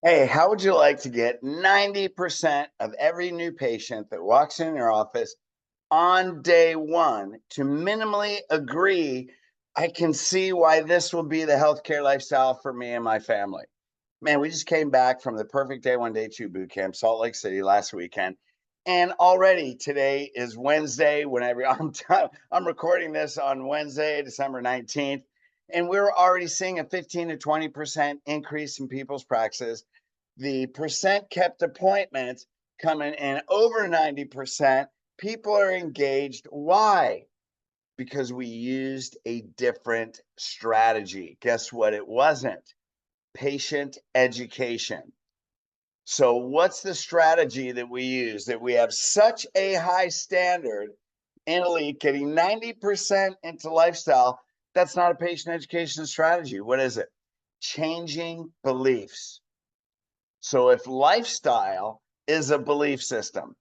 Hey, how would you like to get 90% of every new patient that walks in your office on day one to minimally agree? I can see why this will be the healthcare lifestyle for me and my family. Man, we just came back from the perfect day one, day two boot camp, Salt Lake City last weekend. And already today is Wednesday. Whenever I'm recording this on Wednesday, December 19th. And we're already seeing a 15 to 20% increase in people's practices. The percent kept appointments coming in over 90%. People are engaged. Why? Because we used a different strategy. Guess what? It wasn't patient education. So, what's the strategy that we use that we have such a high standard in Elite getting 90% into lifestyle? That's not a patient education strategy. What is it? Changing beliefs. So if lifestyle is a belief system,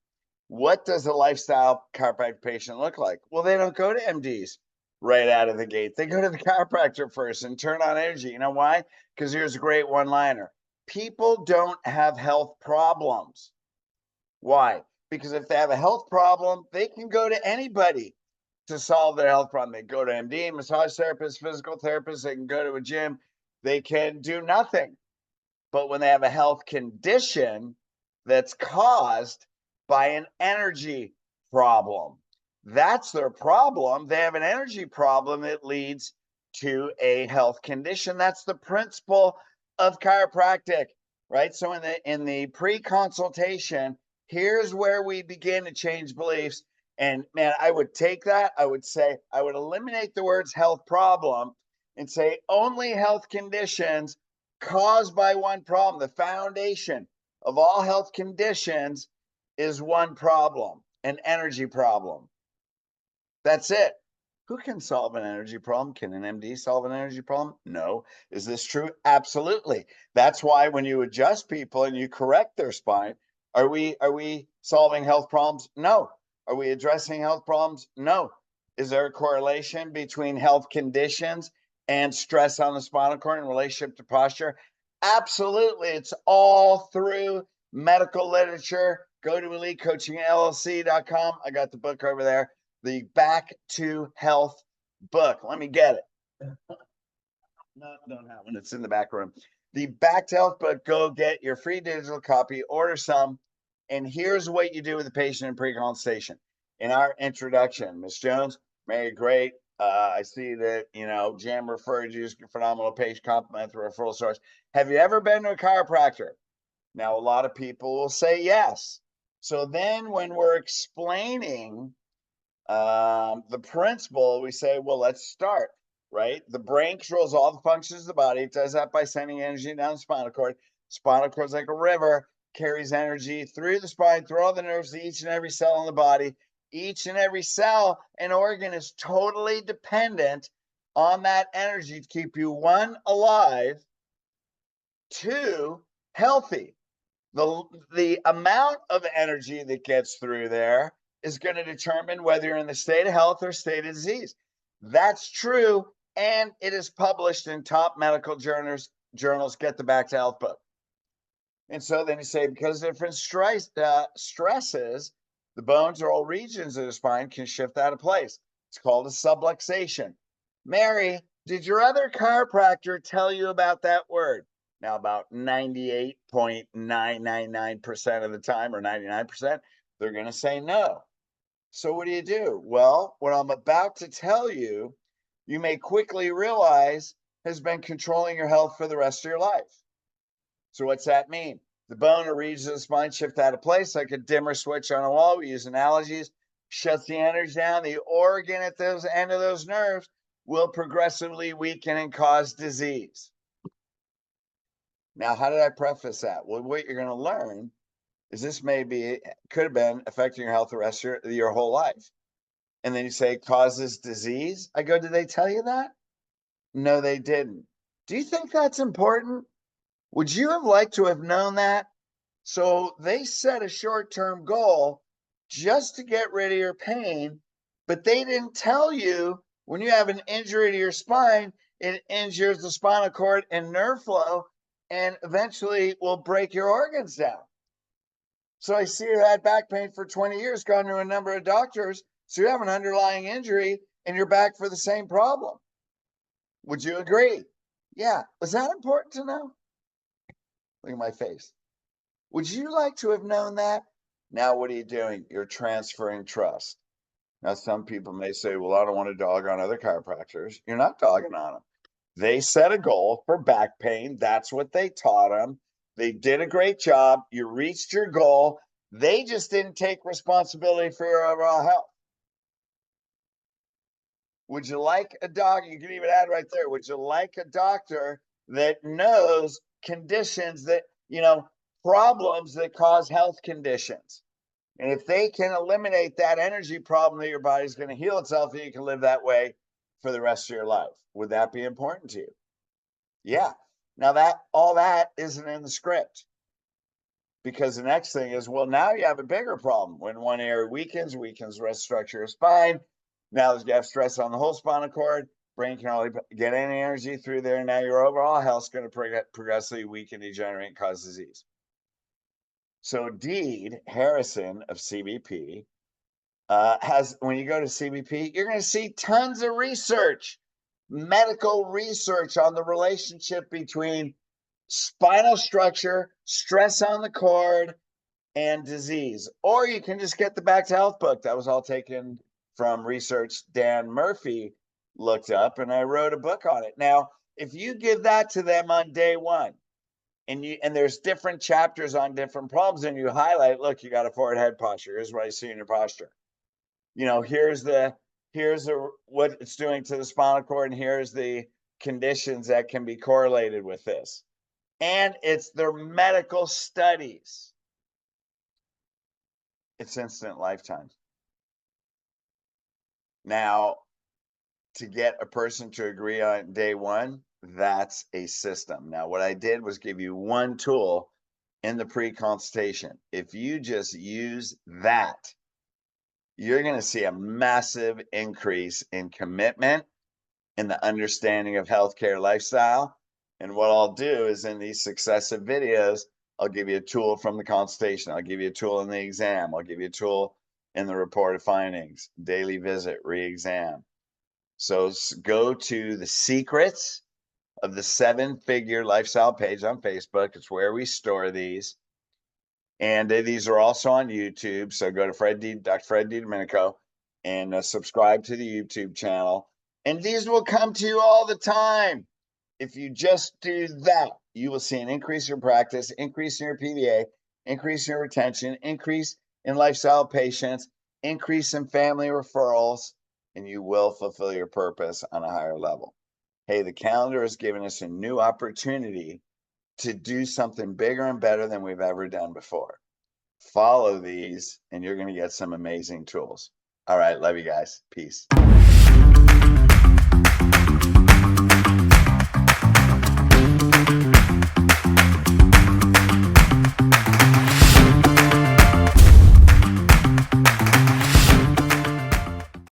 what does a lifestyle chiropractic patient look like? Well, they don't go to MDs right out of the gate. They go to the chiropractor first and turn on energy. You know why? Because here's a great one liner: people don't have health problems. Why? Because if they have a health problem, they can go to anybody to solve their health problem. They go to MD, massage therapist, physical therapist, they can go to a gym, they can do nothing. But when they have a health condition that's caused by an energy problem, that's their problem. They have an energy problem that leads to a health condition. That's the principle of chiropractic, right? So in the pre-consultation, here's where we begin to change beliefs. And man, I would take that. I would eliminate the words health problem and say only health conditions caused by one problem. The foundation of all health conditions is one problem, an energy problem. That's it. Who can solve an energy problem? Can an MD solve an energy problem? No. Is this true? Absolutely. That's why when you adjust people and you correct their spine, are we solving health problems? No. Are we addressing health problems? No. Is there a correlation between health conditions and stress on the spinal cord in relationship to posture? Absolutely. It's all through medical literature. Go to elitecoachingllc.com. I got the book over there, the Back to Health book. Let me get it. No, don't have one. It's in the back room. The Back to Health book. Go get your free digital copy, order some. And here's what you do with the patient in pre-consultation. In our introduction, Ms. Jones, Mary, great. I see that, Jam referred you as a phenomenal patient, compliment the referral source. Have you ever been to a chiropractor? Now, a lot of people will say yes. So then when we're explaining the principle, we say, well, let's start, right? The brain controls all the functions of the body. It does that by sending energy down the spinal cord. Spinal cord's like a river, carries energy through the spine, through all the nerves to each and every cell in the body. Each and every cell and organ is totally dependent on that energy to keep you, one, alive, two, healthy. The amount of energy that gets through there is going to determine whether you're in the state of health or state of disease. That's true, and it is published in top medical journals. Get the Back to Health book. And so then you say, because of different stresses, the bones or all regions of the spine can shift out of place. It's called a subluxation. Mary, did your other chiropractor tell you about that word? Now, about 98.999% of the time, or 99%, they're going to say no. So what do? Well, what I'm about to tell you, you may quickly realize has been controlling your health for the rest of your life. So what's that mean? The bone or regions of the spine shift out of place like a dimmer switch on a wall. We use analogies, shuts the energy down. The organ at the end of those nerves will progressively weaken and cause disease. Now, how did I preface that? Well, what you're going to learn is this could have been affecting your health the rest of your whole life. And then you say it causes disease. I go, did they tell you that? No, they didn't. Do you think that's important? Would you have liked to have known that? So they set a short-term goal just to get rid of your pain, but they didn't tell you when you have an injury to your spine, it injures the spinal cord and nerve flow. and eventually will break your organs down. So I see you had back pain for 20 years, gone to a number of doctors. So you have an underlying injury and you're back for the same problem. Would you agree? Yeah. Was that important to know? Look at my face. Would you like to have known that? Now, what are you doing? You're transferring trust. Now, some people may say, well, I don't want to dog on other chiropractors. You're not dogging on them. They set a goal for back pain. That's what they taught them. They did a great job. You reached your goal. They just didn't take responsibility for your overall health. Would you like a dog? You can even add right there. Would you like a doctor that knows conditions that, problems that cause health conditions? And if they can eliminate that energy problem that your body's going to heal itself, and you can live that way for the rest of your life. Would that be important to you? Yeah. Now all that isn't in the script, because the next thing is, well, now you have a bigger problem. When one area weakens the rest structure of spine. Now you have stress on the whole spinal cord. Brain can only get any energy through there. Now your overall health is going to progressively weaken, degenerate, and cause disease. So Deed Harrison of CBP when you go to CBP, you're going to see tons of research, medical research on the relationship between spinal structure, stress on the cord, and disease. Or you can just get the Back to Health book. That was all taken from research Dan Murphy looked up, and I wrote a book on it. Now, if you give that to them on day one, and there's different chapters on different problems, and you highlight, look, you got a forward head posture. Here's what I see in your posture. Here's what it's doing to the spinal cord, and here's the conditions that can be correlated with this. And it's their medical studies. It's instant lifetime. Now, to get a person to agree on day one, that's a system. Now, what I did was give you one tool in the pre-consultation. If you just use that, you're going to see a massive increase in commitment, in the understanding of healthcare lifestyle. And what I'll do is, in these successive videos, I'll give you a tool from the consultation. I'll give you a tool in the exam. I'll give you a tool in the reported findings, daily visit, re-exam. So go to the secrets of the 7-figure lifestyle page on Facebook. It's where we store these. And these are also on YouTube. So go to Dr. Fred DiDomenico and subscribe to the YouTube channel. And these will come to you all the time. If you just do that, you will see an increase in your practice, increase in your PVA, increase in your retention, increase in lifestyle patients, increase in family referrals, and you will fulfill your purpose on a higher level. Hey, the calendar has given us a new opportunity to do something bigger and better than we've ever done before. Follow these, and you're going to get some amazing tools. All right. Love you guys. Peace.